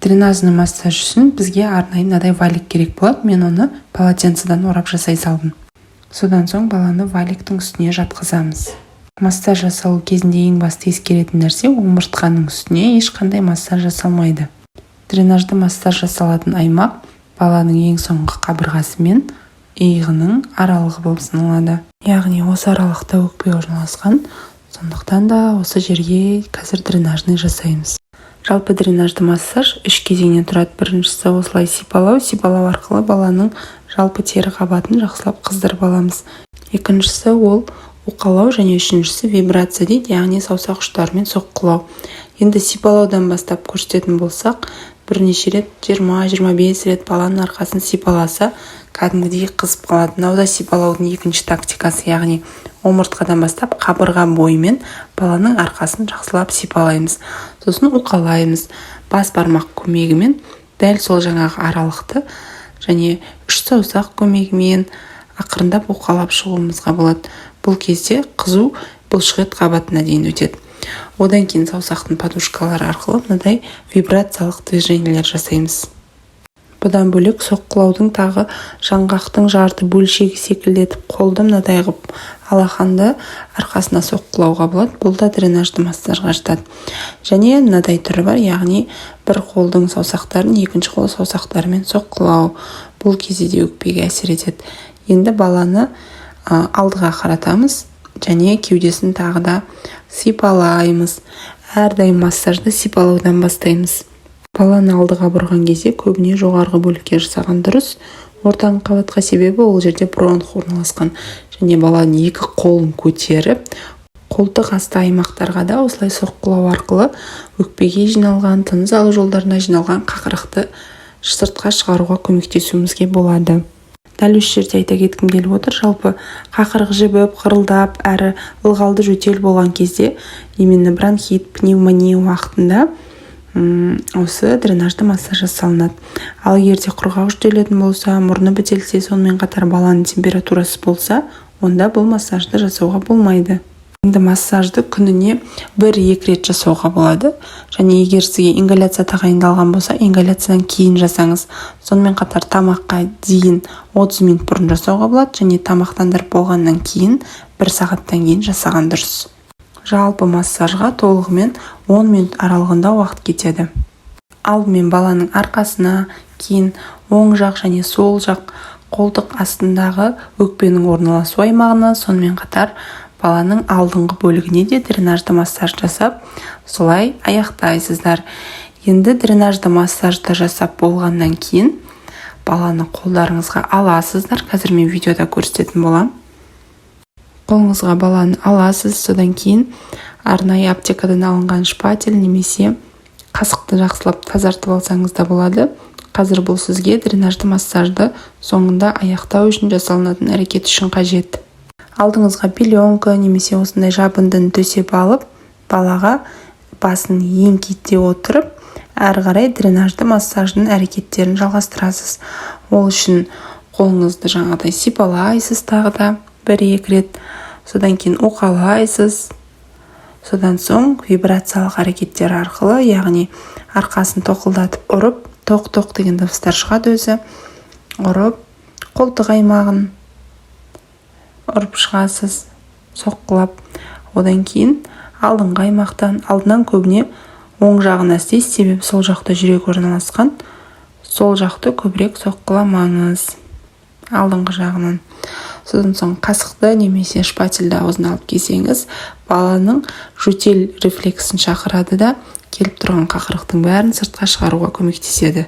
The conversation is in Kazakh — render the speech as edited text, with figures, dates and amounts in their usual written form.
Дренажный массаж үшін бізге арнайы мынадай валик керек болады. Мен оны полотенцедан орап жасай салдым. Содан соң баланы валиктің үстіне жатқызамыз. Массаж жасалу кезінде ең басты ескеретін нәрсе, омыртқаның үстіне ешқандай массаж жасалмайды. Дренажды массаж жасалатын аймақ баланың ең соңғы қабырғасы мен иығының аралығы болып саналады. Яғни осы аралықта өкпе орналасқан, сондықтан да осы жерге қазір дренажный жасаймыз. Жалпы дренажды массаж 3 кезеңнен тұрады. Біріншісі осылай сипалау арқылы баланың жалпы тері қабатын жақсылап қыздырып аламыз. Екіншісі ол уқалау және үшіншісі вибрация дейді, яғни саусақ ұштарымен соққылау. Енді сипалаудан бастап көрсететін болсақ, бірнеше рет 20-25 рет баланың арқасын сипаласа, кәдімгідей қызып қалады. Мынау сипалаудың екінші тактикасы, яғни омыртқадан бастап қабырға бойымен баланың арқасын жақсылап сипалаймыз. Сосын уқалаймыз. Бас бармақ көмегімен дәл сол жаңағы аралықты және 3 саусақ көмегімен ақырындап уқалап шығуымызға болады. Бұл кезде қызу бұлшықет қабатына дейін өтеді. Одан кейін саусақтың подушкалары арқылы мынадай вибрациялық движениелер жасаймыз. Бұдан бөлек соққылаудың тағы жаңғақтың жарты бөлшегі секілдетіп қолды мынадай ғып алақанды арқасына соққылауға болады. Бұл да дренажды массажға жатады. Және мынадай түрі бар, яғни бір қолдың саусақтарын екінші қол саусақтарымен соққылау. Бұл кезде де өкпеге әсер етеді. Енді баланы алдыға қаратамыз және кеудесін тағы да сипалаймыз. Әрдайым массажды сипалаудан бастаймыз. Баланы алдыға бұрған кезде көбіне жоғарғы бөлікке жасаған дұрыс. Ортаңғы қабатқа себебі ол жерде бронх орналасқан. Және баланың екі қолын көтеріп, қолтық асты аймақтарға да осылай соққылау арқылы өкпеге жиналған, тыныс алу жолдарына жиналған қақырықты сыртқа шығаруға көмектесуімізге болады. Дәл осы жерде айта кеткім келіп отыр, жалпы қақырық жібіп, қырылдап, әрі ылғалды жөтел болған кезде, именно бронхит, пневмония уақытында осы дренажды массаж жасалынады. Ал егерде құрғақ жөтелетін болса, мұрны бітелсе, сонымен қатар баланың температурасы болса, онда бұл массажды жасауға болмайды. Енді массажды күніне 1-2 рет жасауға болады. Және егер сізге ингаляция тағайындалған болса, ингаляциядан кейін жасаңыз. Сонымен қатар тамаққа дейін 30 минут бұрын жасауға болады, және тамақтандырып болғаннан кейін 1 сағаттан кейін жасаған дұрыс. Жалпы массажға толығымен 10 минут аралығында уақыт кетеді. Алдымен баланың арқасына, кейін оң жақ және сол жақ қолтық астындағы өкпенің орналасу аймағына, сонымен қатар баланың алдыңғы бөлігіне де дренажды массаж жасап, солай аяқтайсыздар. Енді дренажды массажды жасап болғаннан кейін баланы қолдарыңызға аласыздар. Қазір мен видеода көрсететін болам. Қолыңызға баланы аласыз, содан кейін арнайы аптекадан алынған шпатель немесе қасықты жақсылап тазартып алсаңыз да болады. Қазір бұл сізге дренажды массажды соңында аяқтау үшін жасалынатын әрекет үшін қажет. Алдыңызға пеленка немесе осындай жабындыны төсеп алып, балаға басын еңкейте отырып, әрі қарай дренажды массаждың әрекеттерін жалғастырасыз. Ол үшін қолыңызды жаңағыдай сипалайсыз тағы да 1-2 рет, содан кейін уқалайсыз. Содан соң вибрациялық әрекеттер арқылы, яғни арқасын тоқылдатып ұрып, тоқ-тоқ деген дыбыстар шығады өзі. Ұрып, қолтық аймағын ұрып шығасыз, соққылап. Одан кейін алдыңғы аймақтан, алдынан көбіне оң жағына істейсіз, себебі сол жақта жүрек орналасқан. Сол жақты көбірек соққыламаңыз алдыңғы жағынан. Содан соң қасықты немесе шпательді аузына алып келсеңіз, баланың жөтел рефлексін шақырады да, келіп тұрған қақырықтың бәрін сыртқа шығаруға көмектеседі.